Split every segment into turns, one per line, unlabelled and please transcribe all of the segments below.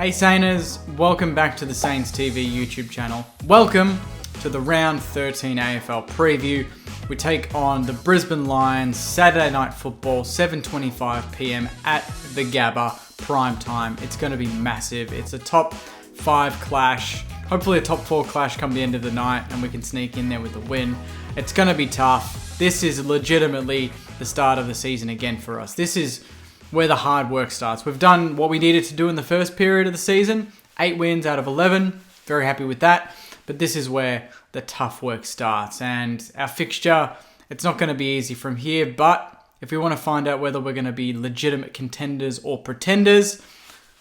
Hey Sainers, welcome back to the Saints TV YouTube channel. Welcome to the round 13 AFL preview. We take on the Brisbane Lions, Saturday night football, 7:25 PM at the Gabba, prime time. It's going to be massive. It's a top 5 clash, hopefully a top 4 clash come the end of the night and we can sneak in there with a win. It's going to be tough. This is legitimately the start of the season again for us. This is where the hard work starts. We've done what we needed to do in the first period of the season. 8 wins out of 11. Very happy with that. But this is where the tough work starts. And our fixture, it's not going to be easy from here. But if we want to find out whether we're going to be legitimate contenders or pretenders,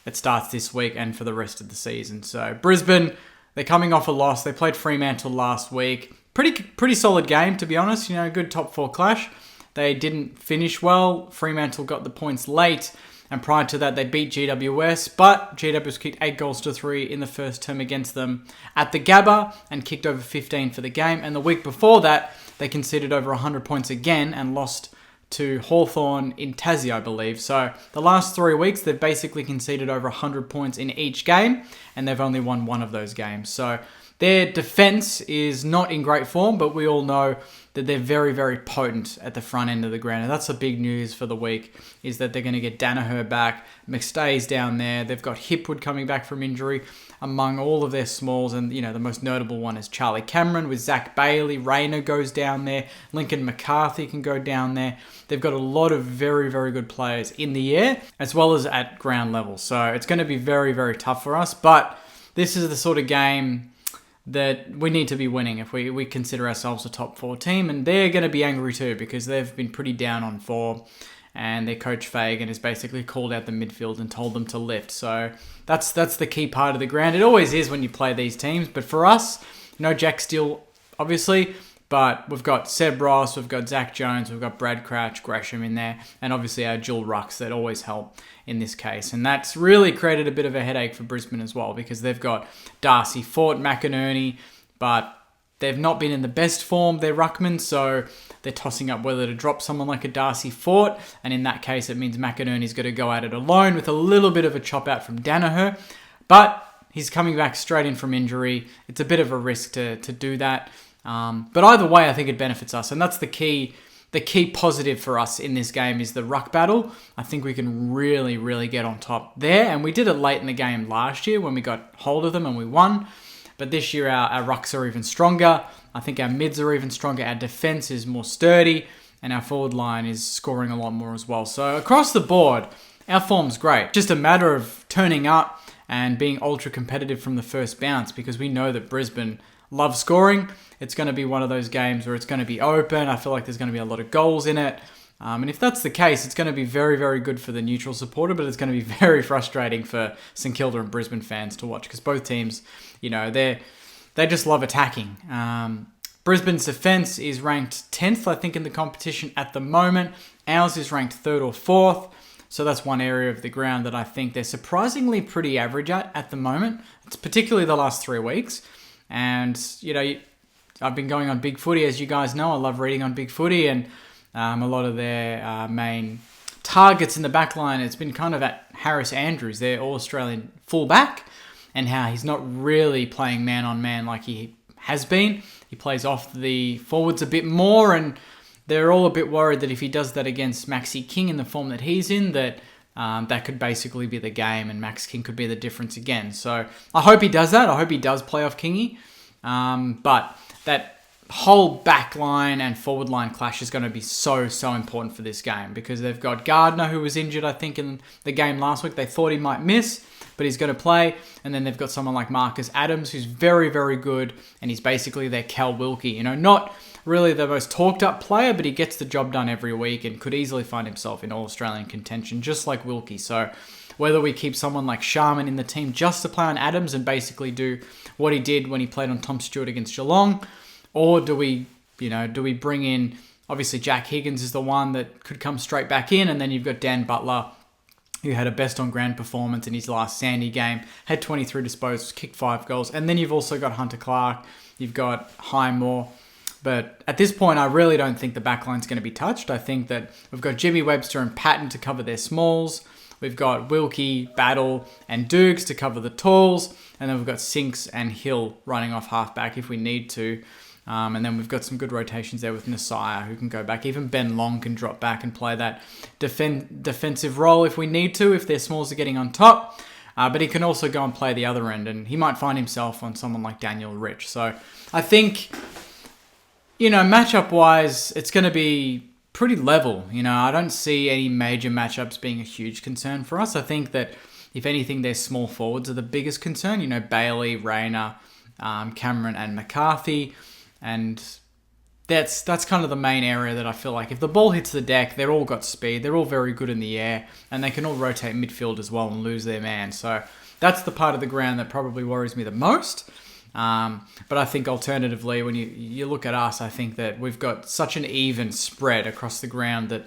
it starts this week and for the rest of the season. So Brisbane, they're coming off a loss. They played Fremantle last week. Pretty solid game, to be honest. You know, good top 4 clash. They didn't finish well. Fremantle got the points late. And prior to that, they beat GWS. But GWS kicked 8 goals to 3 in the first term against them at the Gabba and kicked over 15 for the game. And the week before that, they conceded over 100 points again and lost to Hawthorn in Tassie, I believe. So the last 3 weeks, they've basically conceded over 100 points in each game. And they've only won one of those games. So their defense is not in great form, but we all know that they're very, very potent at the front end of the ground. And that's the big news for the week, is that they're going to get Danaher back. McStay's down there. They've got Hipwood coming back from injury among all of their smalls. And, you know, the most notable one is Charlie Cameron with Zach Bailey. Rayner goes down there. Lincoln McCarthy can go down there. They've got a lot of very, very good players in the air, as well as at ground level. So it's going to be very, very tough for us. But this is the sort of game that we need to be winning if we consider ourselves a top 4 team. And they're going to be angry too, because they've been pretty down on form. And their coach Fagan has basically called out the midfield and told them to lift. So that's the key part of the ground. It always is when you play these teams. But for us, no Jack Steele, obviously. But we've got Seb Ross, we've got Zach Jones, we've got Brad Crouch, Gresham in there. And obviously our dual rucks that always help in this case. And that's really created a bit of a headache for Brisbane as well, because they've got Darcy, Fort, McInerney, but they've not been in the best form, they're ruckmen, so they're tossing up whether to drop someone like a Darcy Fort, and in that case it means McInerney's got to go at it alone with a little bit of a chop out from Danaher, but he's coming back straight in from injury. It's a bit of a risk to do that, but either way I think it benefits us, and that's the key positive for us in this game is the ruck battle. I think we can really, really get on top there. And we did it late in the game last year when we got hold of them and we won. But this year our rucks are even stronger. I think our mids are even stronger. Our defense is more sturdy. And our forward line is scoring a lot more as well. So across the board, our form's great. Just a matter of turning up and being ultra competitive from the first bounce, because we know that Brisbane love scoring. It's going to be one of those games where it's going to be open. I feel like there's going to be a lot of goals in it. And if that's the case, it's going to be very, very good for the neutral supporter, but it's going to be very frustrating for St Kilda and Brisbane fans to watch, because both teams, you know, they just love attacking. Brisbane's defense is ranked 10th, I think, in the competition at the moment. Ours is ranked 3rd or 4th. So that's one area of the ground that I think they're surprisingly pretty average at the moment. It's particularly the last 3 weeks. And, you know, I've been going on Big Footy, as you guys know. I love reading on Big Footy, and a lot of their main targets in the back line, it's been kind of at Harris Andrews, their All-Australian fullback, and how he's not really playing man-on-man like he has been. He plays off the forwards a bit more, and they're all a bit worried that if he does that against Maxi King in the form that he's in, that could basically be the game, and Max King could be the difference again. So I hope he does that. I hope he does play off Kingy. But that whole back line and forward line clash is going to be so important for this game, because they've got Gardner, who was injured, I think, in the game last week. They thought he might miss, but he's going to play. And then they've got someone like Marcus Adams, who's very, very good, and he's basically their Cal Wilkie. You know, not really the most talked up player, but he gets the job done every week and could easily find himself in All-Australian contention, just like Wilkie. So whether we keep someone like Sharman in the team just to play on Adams and basically do what he did when he played on Tom Stewart against Geelong, or do we bring in, obviously Jack Higgins is the one that could come straight back in, and then you've got Dan Butler, who had a best on ground performance in his last Sandy game, had 23 disposals, kicked 5 goals, and then you've also got Hunter Clark, you've got Highmore. But at this point, I really don't think the backline's going to be touched. I think that we've got Jimmy Webster and Patton to cover their smalls. We've got Wilkie, Battle, and Dukes to cover the talls. And then we've got Sinks and Hill running off halfback if we need to. And then we've got some good rotations there with Nasiah, who can go back. Even Ben Long can drop back and play that defensive role if we need to, if their smalls are getting on top. But he can also go and play the other end, and he might find himself on someone like Daniel Rich. So I think, matchup-wise, it's going to be pretty level. I don't see any major matchups being a huge concern for us. I think that, if anything, their small forwards are the biggest concern. Bailey, Rayner, Cameron, and McCarthy. And that's kind of the main area that I feel like if the ball hits the deck, they're all got speed, they're all very good in the air, and they can all rotate midfield as well and lose their man. So that's the part of the ground that probably worries me the most. But I think alternatively, when you look at us, I think that we've got such an even spread across the ground that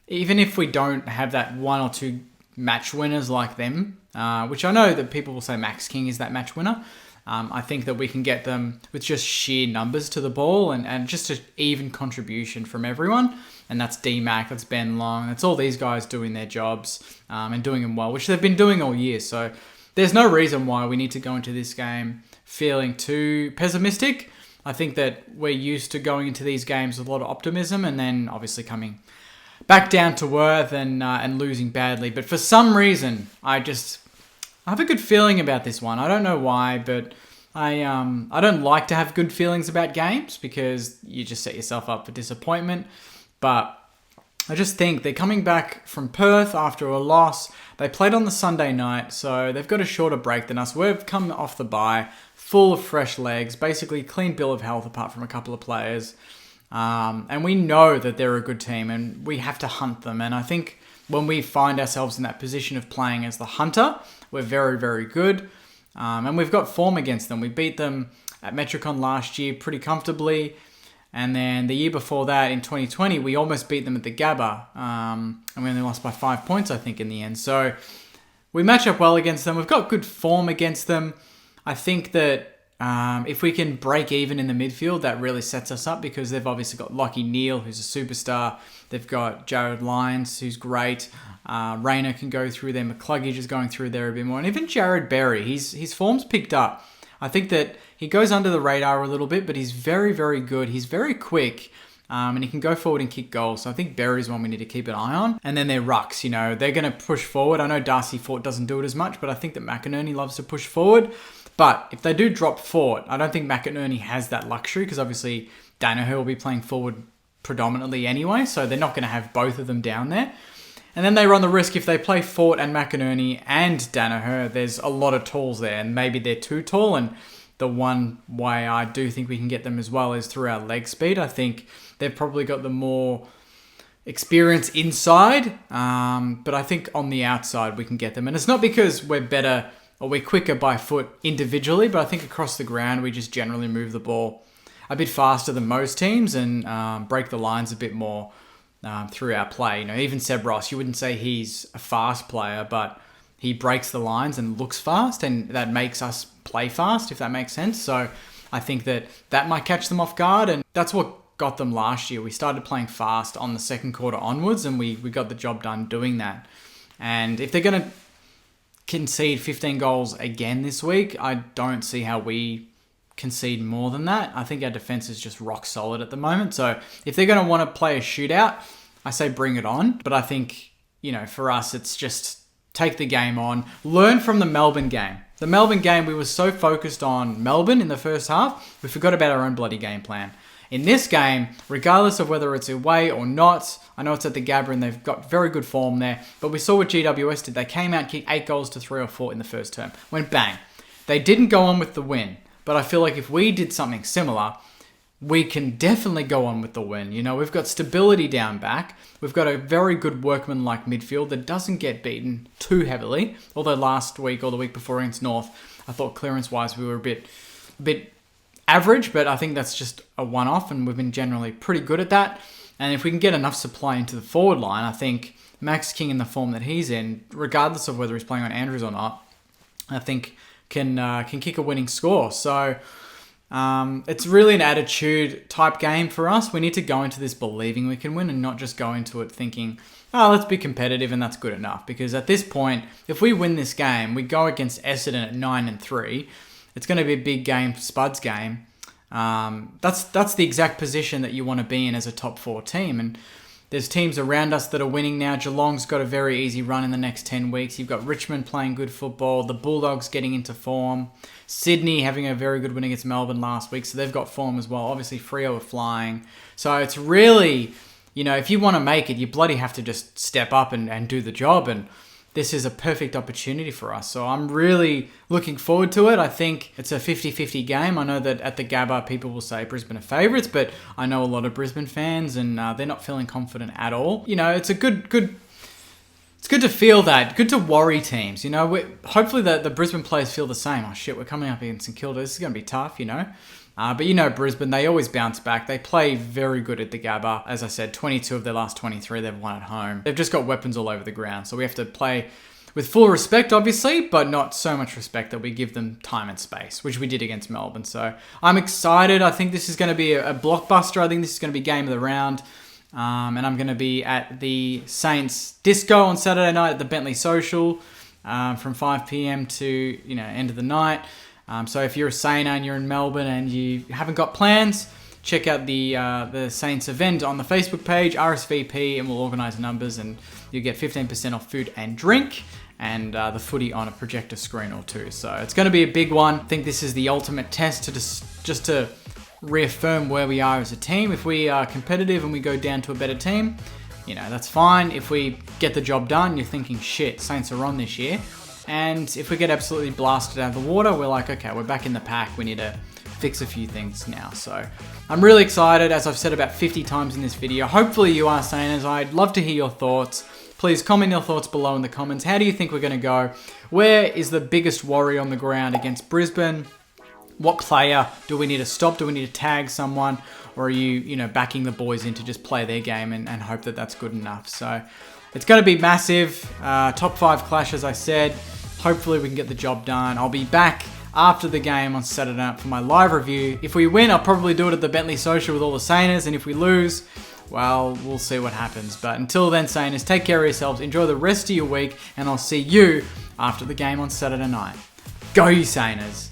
even if we don't have that one or two match winners like them, which I know that people will say Max King is that match winner, I think that we can get them with just sheer numbers to the ball and just an even contribution from everyone. And that's D-Mac, that's Ben Long, that's all these guys doing their jobs and doing them well, which they've been doing all year. So there's no reason why we need to go into this game feeling too pessimistic. I think that we're used to going into these games with a lot of optimism and then obviously coming back down to earth and losing badly. But for some reason, I have a good feeling about this one. I don't know why, but I don't like to have good feelings about games because you just set yourself up for disappointment. But I just think they're coming back from Perth after a loss. They played on the Sunday night, so they've got a shorter break than us. We've come off the bye, full of fresh legs, basically clean bill of health apart from a couple of players. And we know that they're a good team and we have to hunt them. And I think when we find ourselves in that position of playing as the hunter, we're very, very good. And we've got form against them. We beat them at Metricon last year pretty comfortably. And then the year before that, in 2020, we almost beat them at the Gabba. And we only lost by 5 points, I think, in the end. So we match up well against them. We've got good form against them. I think that if we can break even in the midfield, that really sets us up because they've obviously got Lockie Neal, who's a superstar. They've got Jared Lyons, who's great. Rayner can go through there. McCluggage is going through there a bit more. And even Jared Berry, his form's picked up. I think that he goes under the radar a little bit, but he's very, very good. He's very quick. And he can go forward and kick goals. So I think Berry's one we need to keep an eye on. And then their rucks, they're going to push forward. I know Darcy Fort doesn't do it as much, but I think that McInerney loves to push forward. But if they do drop Fort, I don't think McInerney has that luxury because obviously Danaher will be playing forward predominantly anyway, so they're not going to have both of them down there. And then they run the risk if they play Fort and McInerney and Danaher, there's a lot of talls there, and maybe they're too tall. And the one way I do think we can get them as well is through our leg speed. I think they've probably got the more experience inside, but I think on the outside we can get them. And it's not because we're better or we're quicker by foot individually, but I think across the ground we just generally move the ball a bit faster than most teams and break the lines a bit more through our play. Even Seb Ross, you wouldn't say he's a fast player, but he breaks the lines and looks fast, and that makes us play fast, if that makes sense. So I think that might catch them off guard, and that's what got them last year. We started playing fast on the second quarter onwards, and we got the job done doing that. And if they're going to concede 15 goals again this week, I don't see how we concede more than that. I think our defense is just rock solid at the moment. So if they're going to want to play a shootout, I say bring it on. But I think, for us, it's just take the game on. Learn from the Melbourne game. The Melbourne game, we were so focused on Melbourne in the first half, we forgot about our own bloody game plan. In this game, regardless of whether it's away or not, I know it's at the Gabba and they've got very good form there, but we saw what GWS did. They came out, kicked 8 goals to 3 or 4 in the first term. Went bang. They didn't go on with the win, but I feel like if we did something similar, we can definitely go on with the win. We've got stability down back. We've got a very good workman-like midfield that doesn't get beaten too heavily. Although last week or the week before against North, I thought clearance-wise we were a bit average, but I think that's just a one-off, and we've been generally pretty good at that. And if we can get enough supply into the forward line, I think Max King in the form that he's in, regardless of whether he's playing on Andrews or not, I think can kick a winning score. So It's really an attitude type game for us. We need to go into this believing we can win and not just go into it thinking, oh, let's be competitive and that's good enough. Because at this point, if we win this game, we go against Essendon at 9-3. It's going to be a big game, Spud's game. That's the exact position that you want to be in as a top 4 team. And there's teams around us that are winning now. Geelong's got a very easy run in the next 10 weeks. You've got Richmond playing good football. The Bulldogs getting into form. Sydney having a very good win against Melbourne last week, so they've got form as well. Obviously, Freo are flying. So it's really, if you want to make it, you bloody have to just step up and do the job. And this is a perfect opportunity for us. So I'm really looking forward to it. I think it's a 50-50 game. I know that at the Gabba, people will say Brisbane are favourites, but I know a lot of Brisbane fans, and they're not feeling confident at all. It's a good. It's good to feel that. Good to worry teams. Hopefully the Brisbane players feel the same. Oh shit, we're coming up against St Kilda. This is going to be tough, But Brisbane, they always bounce back. They play very good at the Gabba. As I said, 22 of their last 23 they've won at home. They've just got weapons all over the ground. So we have to play with full respect, obviously, but not so much respect that we give them time and space, which we did against Melbourne. So I'm excited. I think this is going to be a blockbuster. I think this is going to be game of the round. And I'm going to be at the Saints Disco on Saturday night at the Bentley Social from 5 p.m. to end of the night. So if you're a Sainer and you're in Melbourne and you haven't got plans, check out the Saints event on the Facebook page, RSVP, and we'll organise numbers and you'll get 15% off food and drink and the footy on a projector screen or two. So it's going to be a big one. I think this is the ultimate test to just to reaffirm where we are as a team. If we are competitive and we go down to a better team, that's fine. If we get the job done, you're thinking, shit, Saints are on this year. And if we get absolutely blasted out of the water, we're like, okay, we're back in the pack. We need to fix a few things now. So I'm really excited, as I've said about 50 times in this video. Hopefully you are, Sainers. I'd love to hear your thoughts. Please comment your thoughts below in the comments. How do you think we're going to go? Where is the biggest worry on the ground against Brisbane? What player do we need to stop? Do we need to tag someone? Or are you, backing the boys in to just play their game and hope that that's good enough? So it's going to be massive. Top 5 clash, as I said. Hopefully we can get the job done. I'll be back after the game on Saturday night for my live review. If we win, I'll probably do it at the Bentley Social with all the Sainers. And if we lose, well, we'll see what happens. But until then, Sainers, take care of yourselves. Enjoy the rest of your week. And I'll see you after the game on Saturday night. Go, you Sainers.